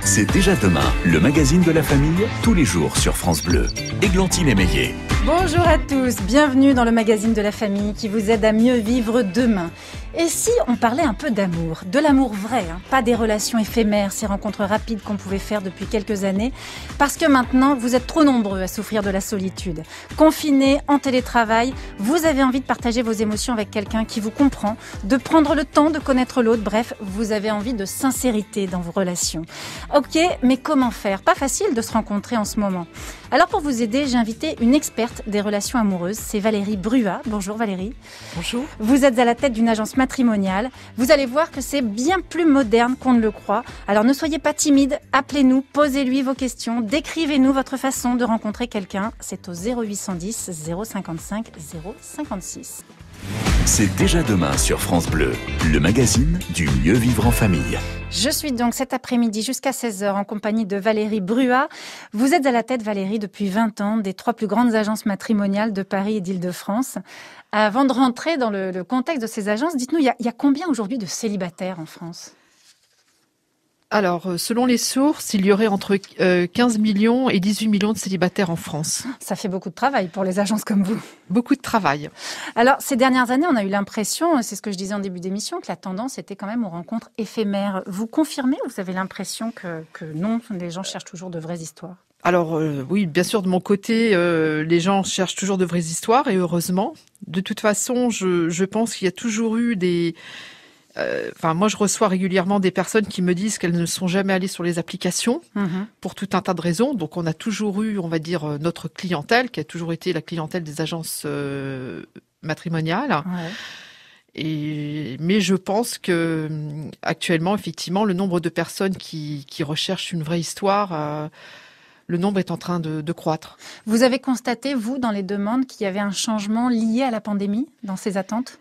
C'est déjà demain, le magazine de la famille, tous les jours sur France Bleu. Églantine Émeillé. Bonjour à tous, bienvenue dans le magazine de la famille qui vous aide à mieux vivre demain. Et si on parlait un peu d'amour, de l'amour vrai, pas des relations éphémères, ces rencontres rapides qu'on pouvait faire depuis quelques années, parce que maintenant vous êtes trop nombreux à souffrir de la solitude. Confinés, en télétravail, vous avez envie de partager vos émotions avec quelqu'un qui vous comprend, de prendre le temps de connaître l'autre, bref, vous avez envie de sincérité dans vos relations. Ok, mais comment faire ? Pas facile de se rencontrer en ce moment. Alors pour vous aider, j'ai invité une experte des relations amoureuses, c'est Valérie Bruat. Bonjour Valérie. Bonjour. Vous êtes à la tête d'une agence matrimoniale. Vous allez voir que c'est bien plus moderne qu'on ne le croit. Alors ne soyez pas timide, appelez-nous, posez-lui vos questions, décrivez-nous votre façon de rencontrer quelqu'un. C'est au 0810 055 056. C'est déjà demain sur France Bleu, le magazine du mieux vivre en famille. Je suis donc cet après-midi jusqu'à 16h en compagnie de Valérie Bruat. Vous êtes à la tête, Valérie, depuis 20 ans des 3 plus grandes agences matrimoniales de Paris et d'Île-de-France. Avant de rentrer dans le contexte de ces agences, dites-nous, il y a combien aujourd'hui de célibataires en France ? Alors, selon les sources, il y aurait entre 15 millions et 18 millions de célibataires en France. Ça fait beaucoup de travail pour les agences comme vous. Beaucoup de travail. Alors, ces dernières années, on a eu l'impression, c'est ce que je disais en début d'émission, que la tendance était quand même aux rencontres éphémères. Vous confirmez ou vous avez l'impression que non, les gens cherchent toujours de vraies histoires ? Alors, oui, bien sûr, de mon côté, les gens cherchent toujours de vraies histoires et heureusement. De toute façon, je pense qu'il y a toujours eu des... moi, je reçois régulièrement des personnes qui me disent qu'elles ne sont jamais allées sur les applications pour tout un tas de raisons. Donc, on a toujours eu, on va dire, notre clientèle, qui a toujours été la clientèle des agences matrimoniales. Ouais. Mais je pense que actuellement, effectivement, le nombre de personnes qui recherchent une vraie histoire, le nombre est en train de croître. Vous avez constaté, vous, dans les demandes, qu'il y avait un changement lié à la pandémie dans ces attentes ?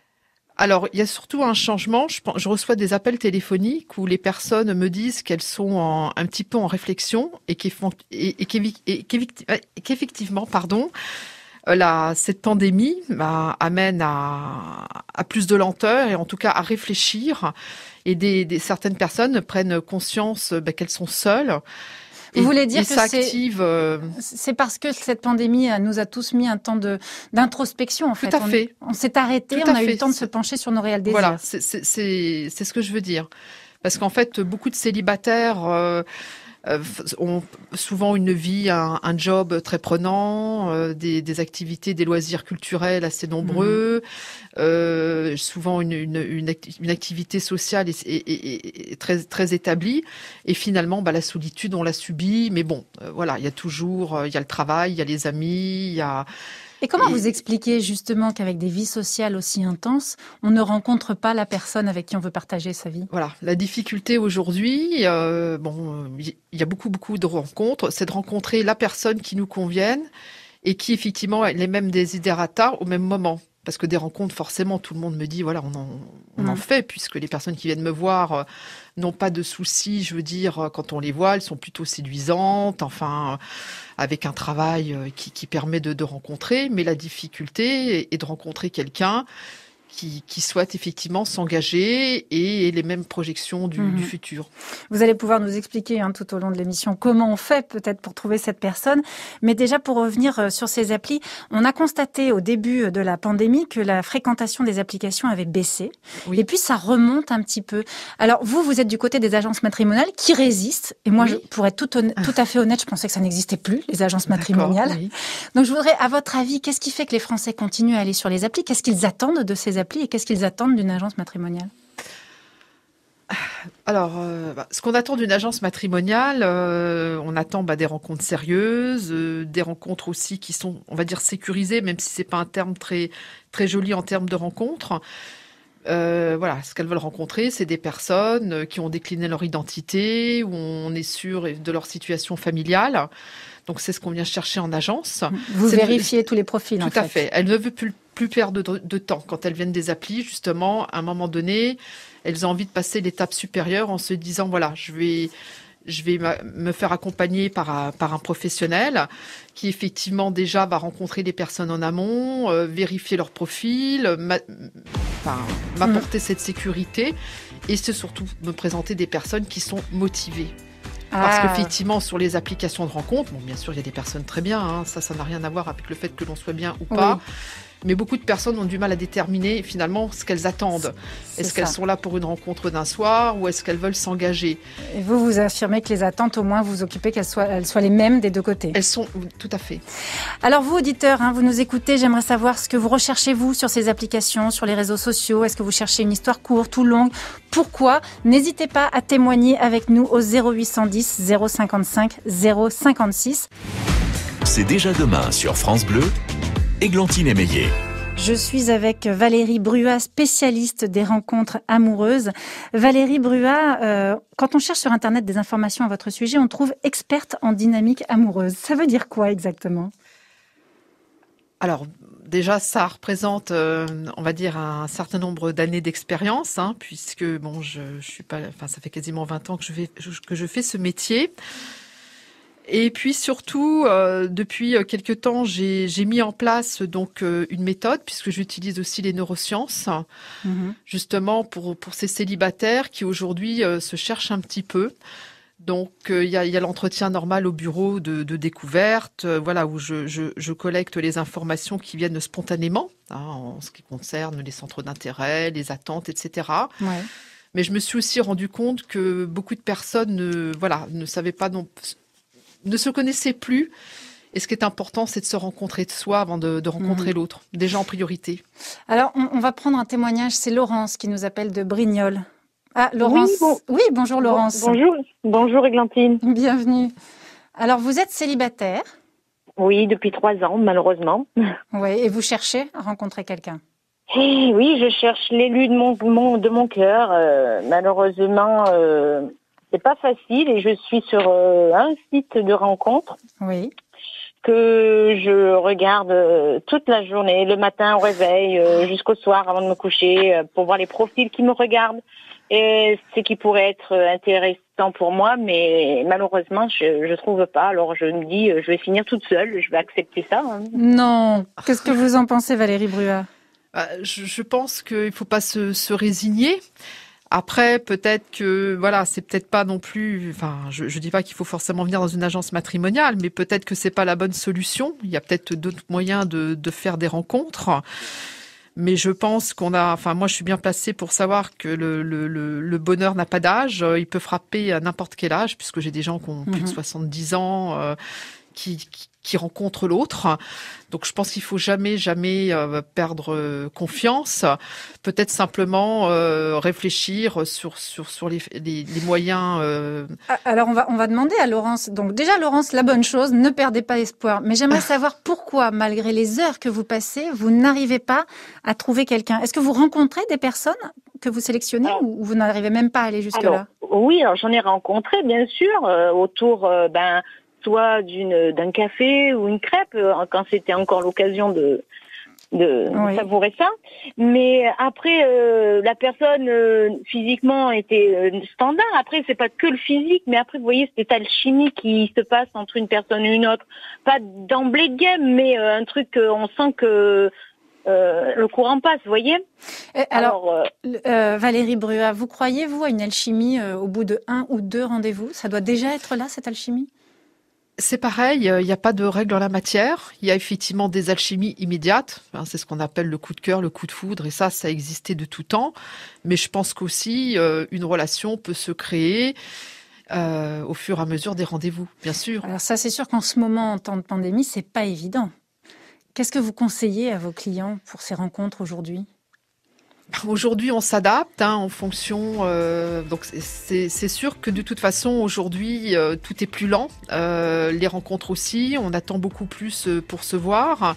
Alors, il y a surtout un changement. Je reçois des appels téléphoniques où les personnes me disent qu'elles sont un petit peu en réflexion et qu'effectivement, cette pandémie amène à plus de lenteur et en tout cas à réfléchir. Et certaines personnes prennent conscience qu'elles sont seules. Vous voulez dire que c'est parce que cette pandémie nous a tous mis un temps d'introspection, en fait. Tout à fait. On s'est arrêté, on a eu le temps de se pencher sur nos réels désirs. Voilà, c'est ce que je veux dire. Parce qu'en fait, beaucoup de célibataires ont souvent une vie, un job très prenant, des activités, des loisirs culturels assez nombreux, souvent une activité sociale est très, très établie. Et finalement, la solitude, on l'a subie. Mais bon, voilà, il y a le travail, il y a les amis, il y a... Et comment vous expliquez justement qu'avec des vies sociales aussi intenses, on ne rencontre pas la personne avec qui on veut partager sa vie ? Voilà, la difficulté aujourd'hui, il y a beaucoup de rencontres, c'est de rencontrer la personne qui nous convienne et qui effectivement a les mêmes desiderata au même moment. Parce que des rencontres, forcément, tout le monde me dit, voilà, on en fait, puisque les personnes qui viennent me voir n'ont pas de soucis, je veux dire, quand on les voit, elles sont plutôt séduisantes, enfin, avec un travail qui permet de rencontrer. Mais la difficulté est de rencontrer quelqu'un qui souhaite effectivement s'engager et les mêmes projections du futur. Vous allez pouvoir nous expliquer tout au long de l'émission comment on fait peut-être pour trouver cette personne. Mais déjà pour revenir sur ces applis, on a constaté au début de la pandémie que la fréquentation des applications avait baissé. Oui. Et puis ça remonte un petit peu. Alors vous êtes du côté des agences matrimoniales qui résistent. Et moi, pour être tout à fait honnête, je pensais que ça n'existait plus, les agences matrimoniales. Oui. Donc je voudrais, à votre avis, qu'est-ce qui fait que les Français continuent à aller sur les applis ? Qu'est-ce qu'ils attendent de ces applis ? Et qu'est-ce qu'ils attendent d'une agence matrimoniale ? Alors, ce qu'on attend d'une agence matrimoniale, on attend des rencontres sérieuses, des rencontres aussi qui sont, on va dire, sécurisées, même si c'est pas un terme très, très joli en termes de rencontres. Ce qu'elles veulent rencontrer, c'est des personnes qui ont décliné leur identité, où on est sûr de leur situation familiale. Donc, c'est ce qu'on vient chercher en agence. Vous vérifiez tous les profils, en fait. Tout à fait. Elles ne veulent plus perdre de temps. Quand elles viennent des applis, justement, à un moment donné, elles ont envie de passer l'étape supérieure en se disant, voilà, je vais me faire accompagner par un professionnel qui, effectivement, déjà va rencontrer des personnes en amont, vérifier leur profil, m'apporter cette sécurité et c'est surtout me présenter des personnes qui sont motivées. Parce qu'effectivement, sur les applications de rencontres, bon, bien sûr, il y a des personnes très bien, hein, ça n'a rien à voir avec le fait que l'on soit bien ou pas. Mais beaucoup de personnes ont du mal à déterminer finalement ce qu'elles attendent. Est-ce qu'elles sont là pour une rencontre d'un soir ou est-ce qu'elles veulent s'engager? Et vous affirmez que les attentes, au moins, vous occupez qu'elles soient les mêmes des deux côtés. Elles sont, tout à fait. Alors vous, auditeurs, vous nous écoutez, j'aimerais savoir ce que vous recherchez, vous, sur ces applications, sur les réseaux sociaux. Est-ce que vous cherchez une histoire courte ou longue? Pourquoi? N'hésitez pas à témoigner avec nous au 0810 055 056. C'est déjà demain sur France Bleu. Églantine Émeillé. Je suis avec Valérie Bruat, spécialiste des rencontres amoureuses. Valérie Bruat, quand on cherche sur Internet des informations à votre sujet, on trouve experte en dynamique amoureuse. Ça veut dire quoi exactement? Alors, déjà, ça représente, on va dire, un certain nombre d'années d'expérience, puisque bon, je suis pas, enfin, ça fait quasiment 20 ans que je fais ce métier. Et puis surtout, depuis quelque temps, j'ai mis en place donc une méthode, puisque j'utilise aussi les neurosciences, justement pour ces célibataires qui aujourd'hui se cherchent un petit peu. Donc il y a l'entretien normal au bureau de découverte, voilà, où je collecte les informations qui viennent spontanément, en ce qui concerne les centres d'intérêt, les attentes, etc. Ouais. Mais je me suis aussi rendu compte que beaucoup de personnes ne savaient pas ne se connaissaient plus. Et ce qui est important, c'est de se rencontrer de soi avant de rencontrer l'autre, déjà en priorité. Alors, on va prendre un témoignage. C'est Laurence qui nous appelle de Brignoles. Ah, Laurence. Oui, bonjour Laurence. Bonjour Églantine. Bienvenue. Alors, vous êtes célibataire? Oui, depuis 3 ans, malheureusement. Oui, et vous cherchez à rencontrer quelqu'un? Oui, je cherche l'élu de mon cœur. Malheureusement, c'est pas facile et je suis sur un site de rencontre que je regarde toute la journée, le matin au réveil jusqu'au soir avant de me coucher, pour voir les profils qui me regardent et ce qui pourrait être intéressant pour moi, mais malheureusement je trouve pas. Alors je me dis, je vais finir toute seule, je vais accepter ça. Non, qu'est-ce que vous en pensez, Valérie Bruat? Je pense qu'il faut pas se résigner. Après, peut-être que, voilà, c'est peut-être pas non plus, enfin, je dis pas qu'il faut forcément venir dans une agence matrimoniale, mais peut-être que c'est pas la bonne solution. Il y a peut-être d'autres moyens de faire des rencontres. Mais je pense moi, je suis bien placée pour savoir que le bonheur n'a pas d'âge. Il peut frapper à n'importe quel âge, puisque j'ai des gens qui ont plus de 70 ans, qui rencontrent l'autre. Donc je pense qu'il faut jamais perdre confiance. Peut-être simplement réfléchir sur les moyens. Alors on va demander à Laurence. Donc déjà Laurence, la bonne chose, ne perdez pas espoir. Mais j'aimerais savoir pourquoi, malgré les heures que vous passez, vous n'arrivez pas à trouver quelqu'un. Est-ce que vous rencontrez des personnes que vous sélectionnez ou vous n'arrivez même pas à aller jusque-là? Oui, alors j'en ai rencontré bien sûr autour soit d'un café ou une crêpe, quand c'était encore l'occasion de savourer ça. Mais après, la personne physiquement était standard. Après, c'est pas que le physique, mais après, vous voyez, cette alchimie qui se passe entre une personne et une autre. Pas d'emblée de game, mais un truc, on sent que le courant passe, vous voyez. Alors Valérie Bruat, vous croyez, vous, à une alchimie au bout de 1 ou 2 rendez-vous? Ça doit déjà être là, cette alchimie? C'est pareil, il n'y a pas de règle en la matière. Il y a effectivement des alchimies immédiates. C'est ce qu'on appelle le coup de cœur, le coup de foudre. Et ça existait de tout temps. Mais je pense qu'aussi, une relation peut se créer au fur et à mesure des rendez-vous, bien sûr. Alors ça, c'est sûr qu'en ce moment, en temps de pandémie, c'est pas évident. Qu'est-ce que vous conseillez à vos clients pour ces rencontres aujourd'hui ? Aujourd'hui, on s'adapte en fonction. Donc, c'est sûr que de toute façon, aujourd'hui, tout est plus lent. Les rencontres aussi, on attend beaucoup plus pour se voir.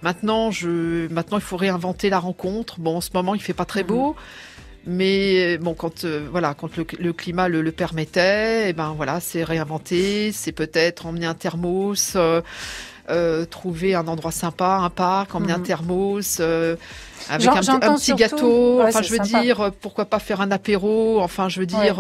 Maintenant, il faut réinventer la rencontre. Bon, en ce moment, il fait pas très beau. Mais bon, quand le climat le permettait, c'est réinventer. C'est peut-être emmener un thermos. Trouver un endroit sympa, un parc, emmener un thermos, avec un petit gâteau. Enfin, je veux dire, pourquoi pas faire un apéro. Enfin, je veux dire,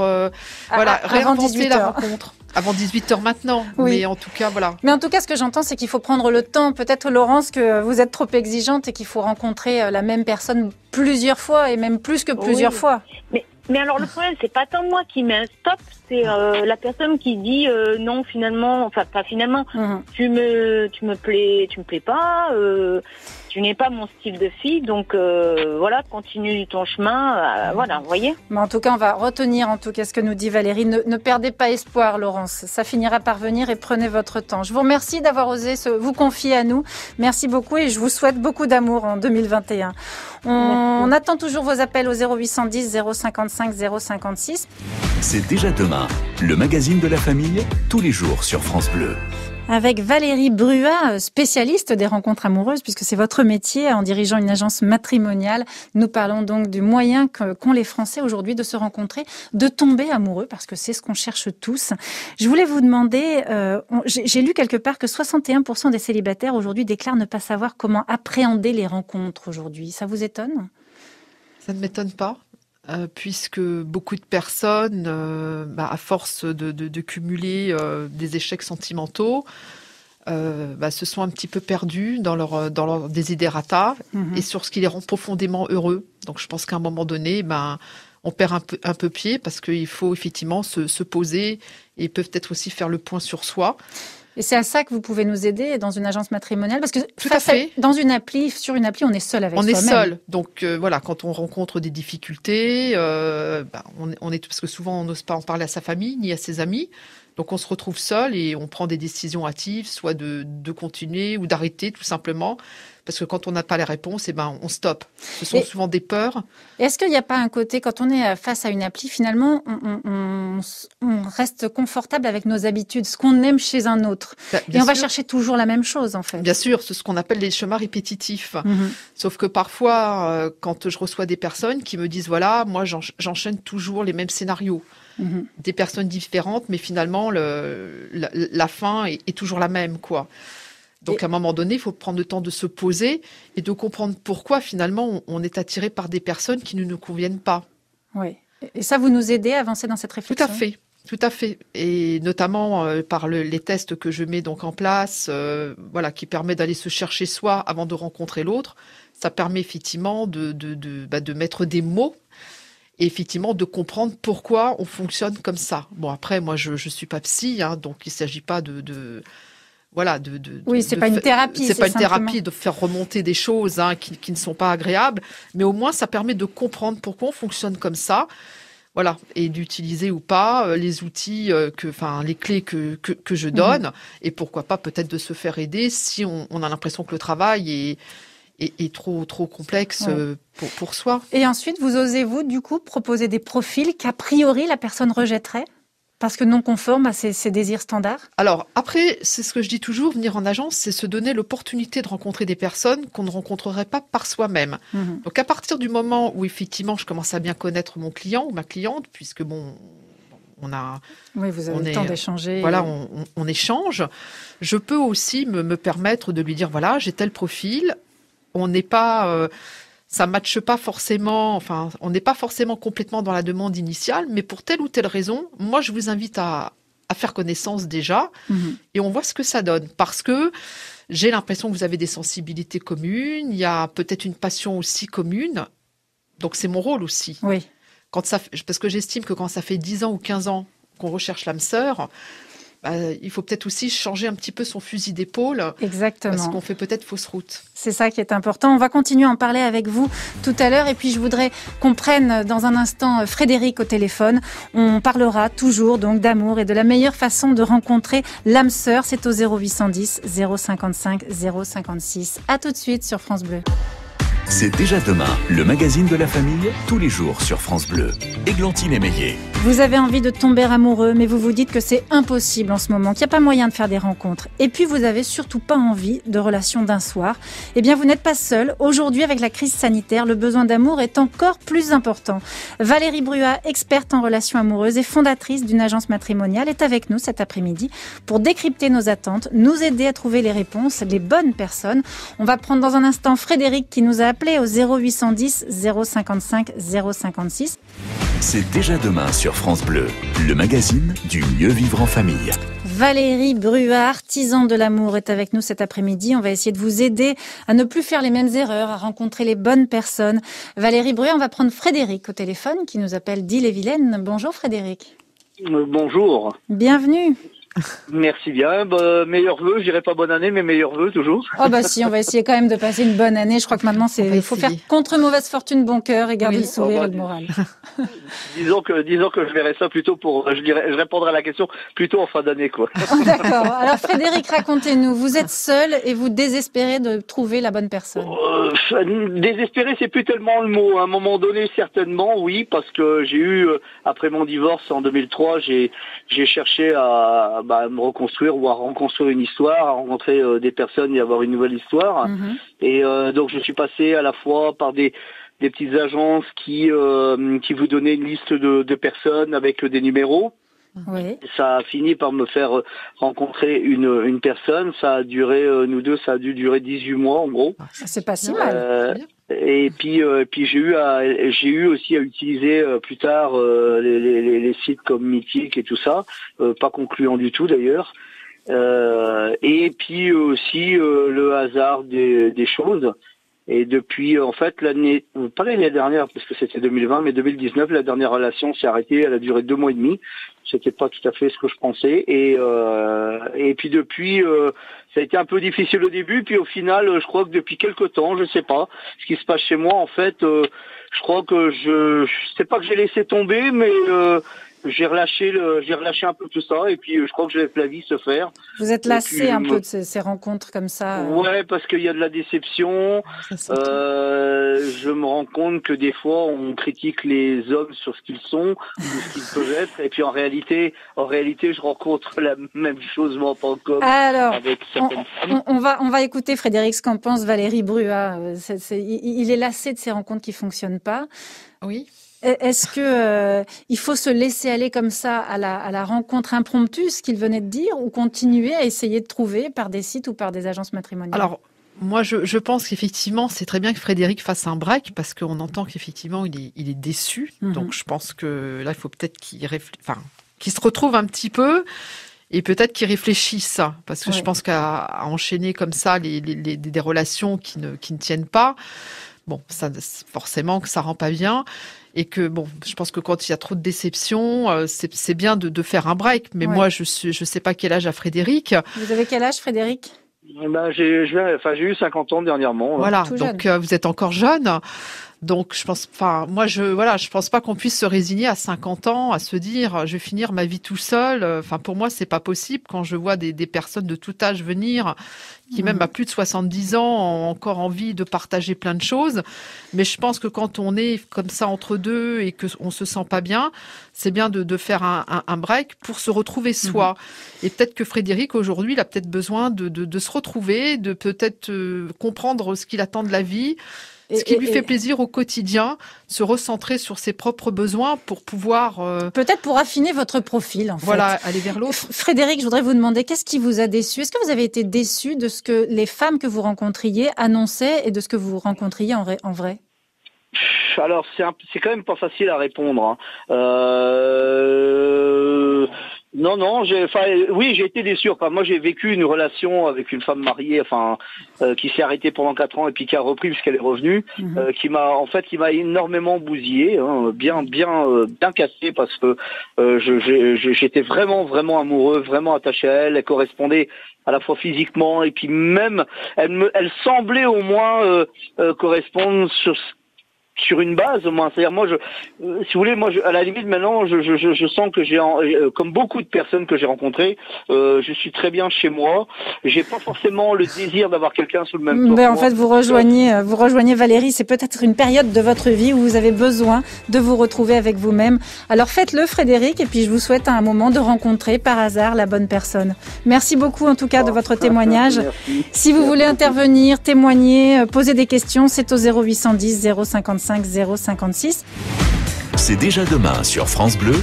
réinventer la rencontre. Avant 18h maintenant. Oui. Mais en tout cas, voilà. Mais en tout cas, ce que j'entends, c'est qu'il faut prendre le temps. Peut-être, Laurence, que vous êtes trop exigeante et qu'il faut rencontrer la même personne plusieurs fois et même plus que plusieurs fois. Mais alors, le problème, c'est pas tant moi qui mets un stop, c'est la personne qui dit non finalement, enfin pas finalement, tu me plais pas, tu n'es pas mon style de fille, donc voilà, continue ton chemin, voilà, vous voyez. Mais en tout cas, on va retenir ce que nous dit Valérie. Ne perdez pas espoir, Laurence. Ça finira par venir et prenez votre temps. Je vous remercie d'avoir osé vous confier à nous. Merci beaucoup et je vous souhaite beaucoup d'amour en 2021. On attend toujours vos appels au 0810 055 056. C'est déjà demain, le magazine de la famille, tous les jours sur France Bleu. Avec Valérie Bruat, spécialiste des rencontres amoureuses, puisque c'est votre métier en dirigeant une agence matrimoniale. Nous parlons donc du moyen qu'ont les Français aujourd'hui de se rencontrer, de tomber amoureux, parce que c'est ce qu'on cherche tous. Je voulais vous demander, j'ai lu quelque part que 61% des célibataires aujourd'hui déclarent ne pas savoir comment appréhender les rencontres aujourd'hui. Ça vous étonne ? Ça ne m'étonne pas. Puisque beaucoup de personnes, à force de cumuler des échecs sentimentaux, se sont un petit peu perdus dans leur desiderata et sur ce qui les rend profondément heureux. Donc je pense qu'à un moment donné, on perd un peu pied parce qu'il faut effectivement se poser et peut-être aussi faire le point sur soi. Et c'est à ça que vous pouvez nous aider dans une agence matrimoniale, parce que tout à fait. Sur une appli, on est seul avec soi-même. On est seul, donc voilà, quand on rencontre des difficultés, on est parce que souvent on n'ose pas en parler à sa famille ni à ses amis, donc on se retrouve seul et on prend des décisions hâtives, soit de continuer ou d'arrêter tout simplement. Parce que quand on n'a pas les réponses, on stoppe. Ce sont souvent des peurs. Est-ce qu'il n'y a pas un côté, quand on est face à une appli, finalement, on reste confortable avec nos habitudes, ce qu'on aime chez un autre. Et on va chercher toujours la même chose, en fait. Bien sûr, c'est ce qu'on appelle les chemins répétitifs. Sauf que parfois, quand je reçois des personnes qui me disent, voilà, moi, j'enchaîne toujours les mêmes scénarios. Des personnes différentes, mais finalement, la fin est toujours la même, quoi. Donc, à un moment donné, il faut prendre le temps de se poser et de comprendre pourquoi, finalement, on est attiré par des personnes qui ne nous conviennent pas. Oui. Et ça, vous nous aidez à avancer dans cette réflexion ? Tout à fait. Et notamment par les tests que je mets donc en place, qui permet d'aller se chercher soi avant de rencontrer l'autre. Ça permet effectivement de mettre des mots et effectivement de comprendre pourquoi on fonctionne comme ça. Bon, après, moi, je suis pas psy, donc il s'agit pas oui, c'est pas une thérapie. C'est pas une thérapie de faire remonter des choses qui ne sont pas agréables, mais au moins ça permet de comprendre pourquoi on fonctionne comme ça, voilà, et d'utiliser ou pas les outils les clés que je donne, et pourquoi pas peut-être de se faire aider si on a l'impression que le travail est trop complexe pour soi. Et ensuite, vous osez-vous du coup proposer des profils qu'a priori la personne rejetterait ? Parce que non conforme à ses désirs standards ? Alors, après, c'est ce que je dis toujours, venir en agence, c'est se donner l'opportunité de rencontrer des personnes qu'on ne rencontrerait pas par soi-même. Donc, à partir du moment où, effectivement, je commence à bien connaître mon client ou ma cliente, puisque, on a... Oui, vous avez le temps d'échanger. Voilà, on échange. Je peux aussi me permettre de lui dire, voilà, j'ai tel profil, on n'est pas... ça ne matche pas forcément, on n'est pas forcément complètement dans la demande initiale, mais pour telle ou telle raison, moi, je vous invite à faire connaissance déjà, et on voit ce que ça donne. Parce que j'ai l'impression que vous avez des sensibilités communes, il y a peut-être une passion aussi commune, donc c'est mon rôle aussi. Oui. Parce que j'estime que quand ça fait 10 ans ou 15 ans qu'on recherche l'âme sœur, il faut peut-être aussi changer un petit peu son fusil d'épaule. Exactement. Parce qu'on fait peut-être fausse route. C'est ça qui est important. On va continuer à en parler avec vous tout à l'heure. Et puis, je voudrais qu'on prenne dans un instant Frédéric au téléphone. On parlera toujours donc d'amour et de la meilleure façon de rencontrer l'âme sœur. C'est au 0810 055 056. À tout de suite sur France Bleu. C'est déjà demain, le magazine de la famille, tous les jours sur France Bleu. Églantine Émeillé. Vous avez envie de tomber amoureux, mais vous vous dites que c'est impossible en ce moment, qu'il n'y a pas moyen de faire des rencontres. Et puis, vous n'avez surtout pas envie de relations d'un soir. Eh bien, vous n'êtes pas seul. Aujourd'hui, avec la crise sanitaire, le besoin d'amour est encore plus important. Valérie Bruat, experte en relations amoureuses et fondatrice d'une agence matrimoniale, est avec nous cet après-midi pour décrypter nos attentes, nous aider à trouver les réponses, les bonnes personnes. On va prendre dans un instant Frédéric qui nous a appelé au 0810 055 056. C'est déjà demain sur France Bleu, le magazine du mieux vivre en famille. Valérie Bruat, artisan de l'amour, est avec nous cet après-midi. On va essayer de vous aider à ne plus faire les mêmes erreurs, à rencontrer les bonnes personnes. Valérie Bruat, on va prendre Frédéric au téléphone qui nous appelle d'Ille-et-Vilaine. Bonjour Frédéric. Bonjour. Bienvenue. Merci bien. Meilleurs vœux, je dirais pas bonne année, mais meilleurs vœux toujours. Oh bah si, on va essayer quand même de passer une bonne année. Je crois que maintenant, il faut faire contre mauvaise fortune bon cœur et garder le sourire et le moral. Disons que je verrais ça plutôt je répondrai à la question plutôt en fin d'année, quoi. D'accord. Alors Frédéric, racontez-nous. Vous êtes seul et vous désespérez de trouver la bonne personne. Désespéré, c'est plus tellement le mot. À un moment donné, certainement, oui, parce que j'ai eu, après mon divorce en 2003, j'ai cherché à me reconstruire ou à reconstruire une histoire, à rencontrer des personnes et avoir une nouvelle histoire. Et donc je suis passé à la fois par des petites agences qui vous donnaient une liste de personnes avec des numéros. Oui. Ça a fini par me faire rencontrer une personne. Ça a duré, nous deux, ça a dû durer 18 mois en gros. C'est pas si mal. Et puis j'ai eu aussi à utiliser plus tard les sites comme Mythique et tout ça, pas concluant du tout d'ailleurs. Et puis aussi le hasard des choses. Et depuis, en fait, pas l'année dernière, parce que c'était 2020, mais 2019, la dernière relation s'est arrêtée, elle a duré 2 mois et demi. C'était pas tout à fait ce que je pensais. Et puis depuis, ça a été un peu difficile au début, puis au final, je crois que depuis quelque temps, je sais pas, ce qui se passe chez moi, en fait, je crois que je sais pas que j'ai laissé tomber, mais j'ai relâché un peu tout ça, et puis je crois que je laisse la vie se faire. Vous êtes lassé un peu de ces rencontres comme ça. Ouais, parce qu'il y a de la déception. Je me rends compte que des fois on critique les hommes sur ce qu'ils sont, ou ce qu'ils peuvent être, et puis en réalité, je rencontre la même chose moi pas encore. Alors, avec certaines femmes. On va écouter Frédéric ce qu'en pense Valérie Bruat. Il est lassé de ces rencontres qui fonctionnent pas. Oui. Est-ce que il faut se laisser aller comme ça à la rencontre impromptue, ce qu'il venait de dire, ou continuer à essayer de trouver par des sites ou par des agences matrimoniales? Alors, moi, je pense qu'effectivement, c'est très bien que Frédéric fasse un break, parce qu'on entend qu'effectivement, il est déçu. Donc, je pense que là, il faut peut-être qu'il se retrouve un petit peu. Et peut-être qu'il réfléchisse, parce que je pense qu'à enchaîner comme ça des relations qui ne tiennent pas, bon, ça forcément que ça rend pas bien. Et que bon, je pense que quand il y a trop de déception, c'est bien de faire un break. Mais moi, je sais pas quel âge a Frédéric. Vous avez quel âge, Frédéric? J'ai eu 50 ans dernièrement. Voilà, donc vous êtes encore jeune. Donc je pense pas qu'on puisse se résigner à 50 ans à se dire je vais finir ma vie tout seul. Enfin pour moi c'est pas possible quand je vois des personnes de tout âge venir qui même à plus de 70 ans ont encore envie de partager plein de choses. Mais je pense que quand on est comme ça entre deux et que on se sent pas bien, c'est bien de faire un break pour se retrouver soi. Et peut-être que Frédéric aujourd'hui il a peut-être besoin de se retrouver, de peut-être comprendre ce qu'il attend de la vie. Ce qui lui fait plaisir au quotidien, se recentrer sur ses propres besoins pour pouvoir... Peut-être pour affiner votre profil, en fait. Voilà, aller vers l'autre. Frédéric, je voudrais vous demander, qu'est-ce qui vous a déçu? Est-ce que vous avez été déçu de ce que les femmes que vous rencontriez annonçaient et de ce que vous rencontriez en vrai? Alors, c'est quand même pas facile à répondre. Non, j'ai été déçu. Enfin, moi, j'ai vécu une relation avec une femme mariée, qui s'est arrêtée pendant 4 ans et puis qui a repris puisqu'elle est revenue, qui m'a énormément bousillé, bien cassé parce que j'étais vraiment amoureux, vraiment attaché à elle. Elle correspondait à la fois physiquement et puis même, elle semblait au moins correspondre sur une base, moi. C'est-à-dire, moi, si vous voulez, à la limite, maintenant, je sens que comme beaucoup de personnes que j'ai rencontrées, je suis très bien chez moi. J'ai pas forcément le désir d'avoir quelqu'un sous le même toit. Ben, en fait, vous rejoignez Valérie. C'est peut-être une période de votre vie où vous avez besoin de vous retrouver avec vous-même. Alors, faites-le, Frédéric, et puis je vous souhaite à un moment de rencontrer par hasard la bonne personne. Merci beaucoup, en tout cas, de votre témoignage. Merci. Si vous voulez intervenir, témoigner, poser des questions, c'est au 0810 055 056. C'est déjà demain sur France Bleu,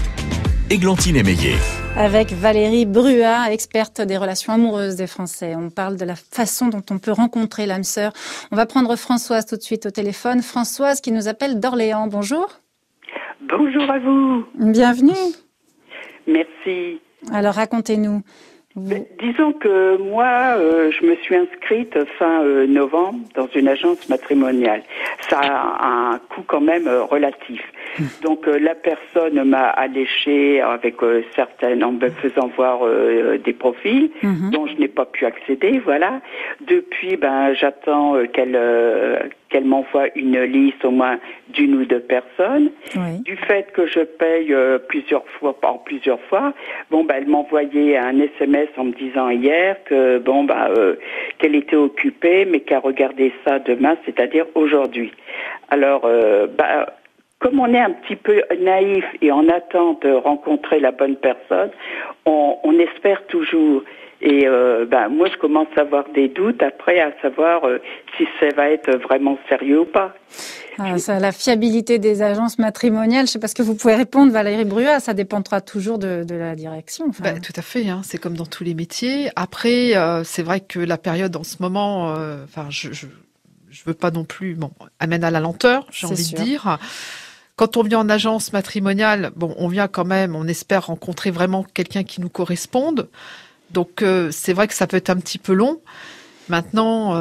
Églantine Émeillé. Avec Valérie Bruat, experte des relations amoureuses des Français. On parle de la façon dont on peut rencontrer l'âme sœur. On va prendre Françoise tout de suite au téléphone. Françoise qui nous appelle d'Orléans. Bonjour. Bonjour à vous. Bienvenue. Merci. Alors racontez-nous. Disons que moi, je me suis inscrite fin novembre dans une agence matrimoniale. Ça a un coût quand même relatif. Donc la personne m'a alléché avec certaines, en me faisant voir des profils dont je n'ai pas pu accéder. Voilà. Depuis, j'attends qu'elle m'envoie une liste au moins d'une ou deux personnes. Oui. Du fait que je paye plusieurs fois, elle m'a envoyé un SMS en me disant hier que qu'elle était occupée, mais qu'elle regardait ça demain, c'est-à-dire aujourd'hui. Alors, comme on est un petit peu naïf et on attend de rencontrer la bonne personne, on espère toujours. Et moi, je commence à avoir des doutes après à savoir si ça va être vraiment sérieux ou pas. Ça, la fiabilité des agences matrimoniales, je ne sais pas ce que vous pouvez répondre, Valérie Bruat, ça dépendra toujours de la direction. Enfin. Tout à fait, c'est comme dans tous les métiers. Après, c'est vrai que la période en ce moment, je veux pas non plus, amène à la lenteur, j'ai envie de dire. Quand on vient en agence matrimoniale, on vient quand même, on espère rencontrer vraiment quelqu'un qui nous corresponde. Donc, c'est vrai que ça peut être un petit peu long. Maintenant...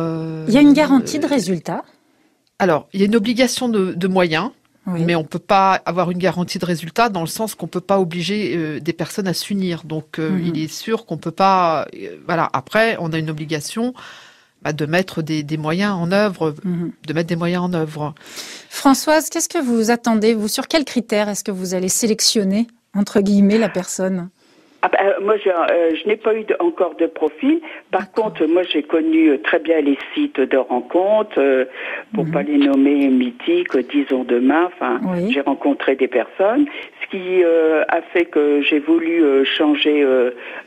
il y a une garantie de résultat ? Alors, il y a une obligation de moyens, mais on ne peut pas avoir une garantie de résultat dans le sens qu'on ne peut pas obliger des personnes à s'unir. Donc, il est sûr qu'on ne peut pas... Après, on a une obligation de mettre des moyens en œuvre, de mettre des moyens en œuvre. Françoise, qu'est-ce que vous attendez, vous ? Sur quels critères est-ce que vous allez sélectionner, entre guillemets, la personne ? Moi, je n'ai pas eu encore de profil. Par contre, moi, j'ai connu très bien les sites de rencontres, pour pas les nommer mythiques, disons demain. J'ai rencontré des personnes. Ce qui a fait que j'ai voulu changer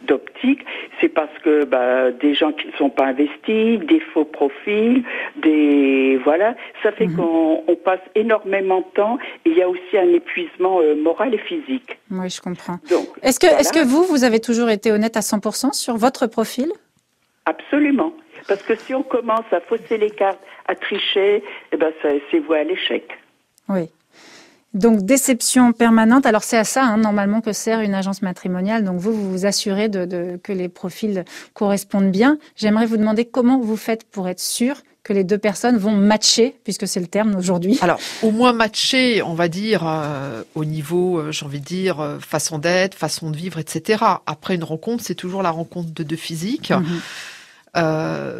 d'optique, c'est parce que des gens qui ne sont pas investis, des faux profils, ça fait qu'on passe énormément de temps. Et il y a aussi un épuisement moral et physique. Oui, je comprends. Donc, est-ce que vous avez toujours été honnête à 100% sur votre profil ? Absolument. Parce que si on commence à fausser les cartes, à tricher, c'est voué à l'échec. Oui. Donc, déception permanente. Alors, c'est à ça, normalement, que sert une agence matrimoniale. Donc, vous vous assurez que les profils correspondent bien. J'aimerais vous demander comment vous faites pour être sûr que les deux personnes vont matcher, puisque c'est le terme aujourd'hui. Alors, au moins matcher, on va dire, au niveau, façon d'être, façon de vivre, etc. Après une rencontre, c'est toujours la rencontre de deux physiques.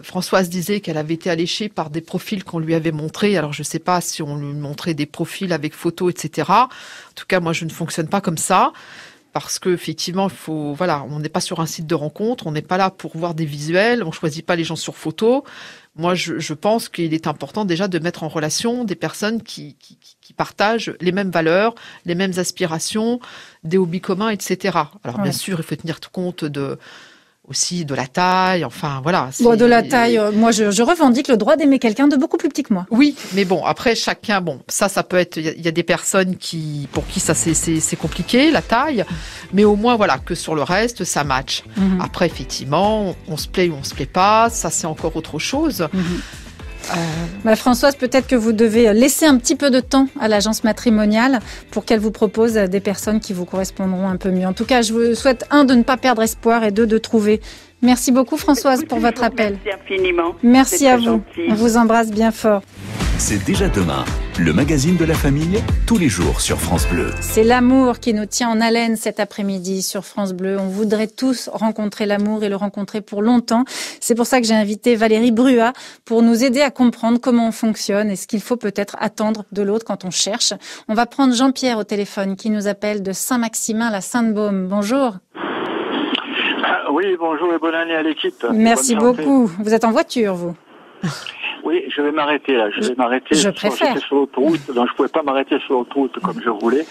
Françoise disait qu'elle avait été alléchée par des profils qu'on lui avait montrés. Alors, je ne sais pas si on lui montrait des profils avec photos, etc. En tout cas, moi, je ne fonctionne pas comme ça. Parce que effectivement, on n'est pas sur un site de rencontre, on n'est pas là pour voir des visuels, on choisit pas les gens sur photo. Moi, je pense qu'il est important déjà de mettre en relation des personnes qui partagent les mêmes valeurs, les mêmes aspirations, des hobbies communs, etc. Alors bien sûr, il faut tenir compte aussi de la taille, de la taille, moi je revendique le droit d'aimer quelqu'un de beaucoup plus petit que moi. Oui, mais après chacun, ça peut être, il y a des personnes pour qui ça c'est compliqué, la taille, mais au moins que sur le reste, ça match. Après, effectivement, on se plaît ou on se plaît pas, ça c'est encore autre chose. Françoise, peut-être que vous devez laisser un petit peu de temps à l'agence matrimoniale pour qu'elle vous propose des personnes qui vous correspondront un peu mieux. En tout cas, je vous souhaite, de ne pas perdre espoir et de trouver. Merci beaucoup, Françoise, pour votre appel. Merci infiniment. Merci à vous. Gentil. On vous embrasse bien fort. C'est déjà demain, le magazine de la famille, tous les jours sur France Bleu. C'est l'amour qui nous tient en haleine cet après-midi sur France Bleu. On voudrait tous rencontrer l'amour et le rencontrer pour longtemps. C'est pour ça que j'ai invité Valérie Bruat pour nous aider à comprendre comment on fonctionne et ce qu'il faut peut-être attendre de l'autre quand on cherche. On va prendre Jean-Pierre au téléphone qui nous appelle de Saint-Maximin, la Sainte-Baume. Bonjour. Oui, bonjour et bonne année à l'équipe. Merci beaucoup. Vous êtes en voiture, vous ? Oui, je vais m'arrêter là. Je préfère. J'étais sur l'autoroute, donc je pouvais pas m'arrêter sur l'autoroute comme je voulais.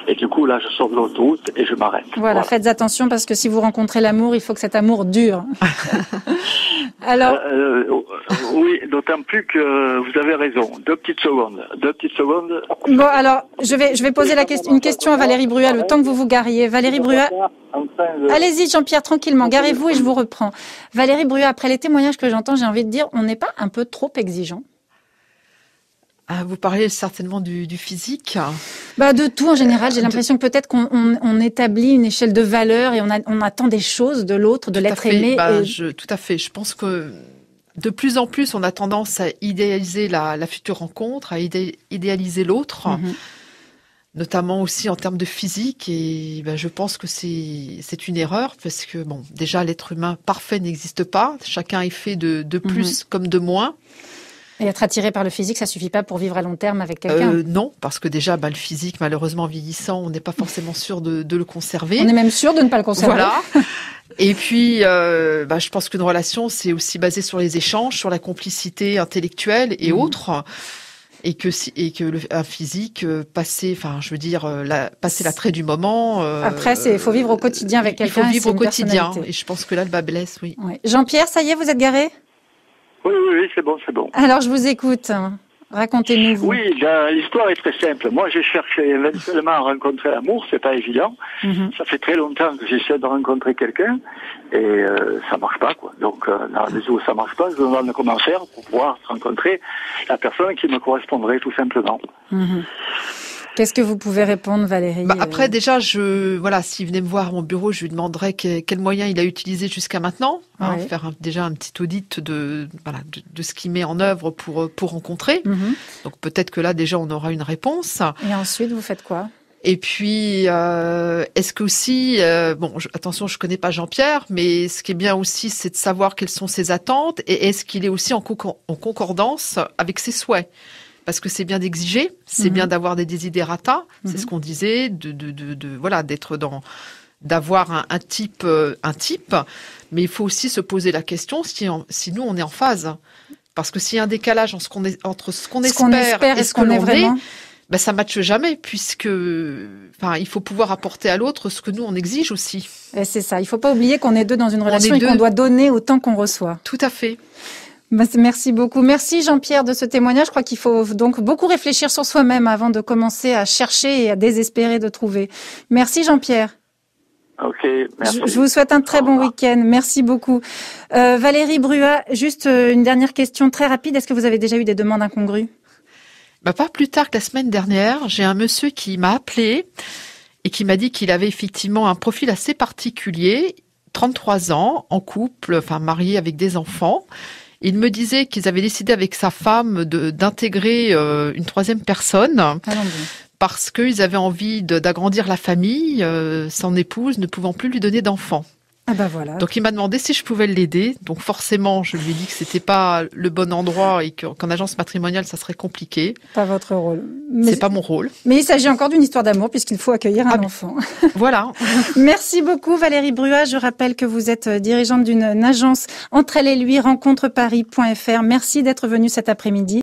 Et du coup, là, je sors de l'autoroute et je m'arrête. Voilà, faites attention parce que si vous rencontrez l'amour, il faut que cet amour dure. Alors. Oui, d'autant plus que vous avez raison. Deux petites secondes. Bon, alors, je vais poser une question à Valérie Bruat, le temps que vous vous gariez. Valérie Bruat. Allez-y, Jean-Pierre, tranquillement. Garez-vous et je vous reprends. Valérie Bruat, après les témoignages que j'entends, j'ai envie de dire, on n'est pas un peu trop exigeant ? Vous parlez certainement du physique. De tout en général. J'ai l'impression que peut-être qu'on établit une échelle de valeur et on attend des choses de l'autre, de l'être aimé. Tout à fait. Je pense que de plus en plus, on a tendance à idéaliser la future rencontre, à idéaliser l'autre. notamment aussi en termes de physique. Et je pense que c'est une erreur parce que bon, déjà l'être humain parfait n'existe pas. Chacun est fait de plus comme de moins. Et être attiré par le physique, ça suffit pas pour vivre à long terme avec quelqu'un. Non, parce que déjà, le physique, malheureusement vieillissant, on n'est pas forcément sûr de le conserver. On est même sûr de ne pas le conserver. Voilà. Et puis, je pense qu'une relation, c'est aussi basé sur les échanges, sur la complicité intellectuelle et autres. Et que un physique passer l'attrait du moment. Après, il faut vivre au quotidien avec quelqu'un. Il faut vivre au quotidien. Et je pense que là, le bas blesse, oui. Ouais. Jean-Pierre, ça y est, vous êtes garé ? Oui, c'est bon. Alors, je vous écoute. Racontez-nous. Oui, l'histoire est très simple. Moi, j'ai cherché éventuellement à rencontrer l'amour, c'est pas évident. Ça fait très longtemps que j'essaie de rencontrer quelqu'un et ça marche pas, quoi. Donc, dans la mesure où ça marche pas, je me demande comment faire pour pouvoir rencontrer la personne qui me correspondrait, tout simplement. Qu'est-ce que vous pouvez répondre, Valérie ? Après, déjà, s'il venait me voir à mon bureau, je lui demanderais quel moyen il a utilisé jusqu'à maintenant. Faire déjà un petit audit de ce qu'il met en œuvre pour rencontrer. Donc peut-être que là, déjà, on aura une réponse. Et ensuite, vous faites quoi ? Et puis, est-ce que aussi, attention, je connais pas Jean-Pierre, mais ce qui est bien aussi, c'est de savoir quelles sont ses attentes et est-ce qu'il est aussi en concordance avec ses souhaits. Parce que c'est bien d'exiger, c'est bien d'avoir des desiderata, c'est ce qu'on disait, d'être d'avoir un type, mais il faut aussi se poser la question si nous on est en phase. Parce que s'il y a un décalage entre ce qu'on espère et ce qu'on est vraiment, ça matche jamais, puisque il faut pouvoir apporter à l'autre ce que nous on exige aussi. Et c'est ça, il faut pas oublier qu'on est deux dans une relation et qu'on doit donner autant qu'on reçoit. Tout à fait. Merci beaucoup. Merci Jean-Pierre de ce témoignage. Je crois qu'il faut donc beaucoup réfléchir sur soi-même avant de commencer à chercher et à désespérer de trouver. Merci Jean-Pierre. Ok, merci. Je vous souhaite un très bon week-end. Merci beaucoup. Valérie Bruat, juste une dernière question très rapide. Est-ce que vous avez déjà eu des demandes incongrues ? Pas plus tard que la semaine dernière, j'ai un monsieur qui m'a appelé et qui m'a dit qu'il avait effectivement un profil assez particulier, 33 ans, en couple, marié avec des enfants. Il me disait qu'ils avaient décidé avec sa femme d'intégrer une troisième personne parce qu'ils avaient envie d'agrandir la famille, son épouse ne pouvant plus lui donner d'enfants. Voilà. Donc il m'a demandé si je pouvais l'aider. Donc forcément, je lui ai dit que c'était pas le bon endroit et qu'en agence matrimoniale, ça serait compliqué. Pas votre rôle. C'est pas mon rôle. Mais il s'agit encore d'une histoire d'amour puisqu'il faut accueillir un enfant. Voilà. Merci beaucoup Valérie Bruat. Je rappelle que vous êtes dirigeante d'une agence Entre elle et lui, rencontreparis.fr. Merci d'être venue cet après-midi.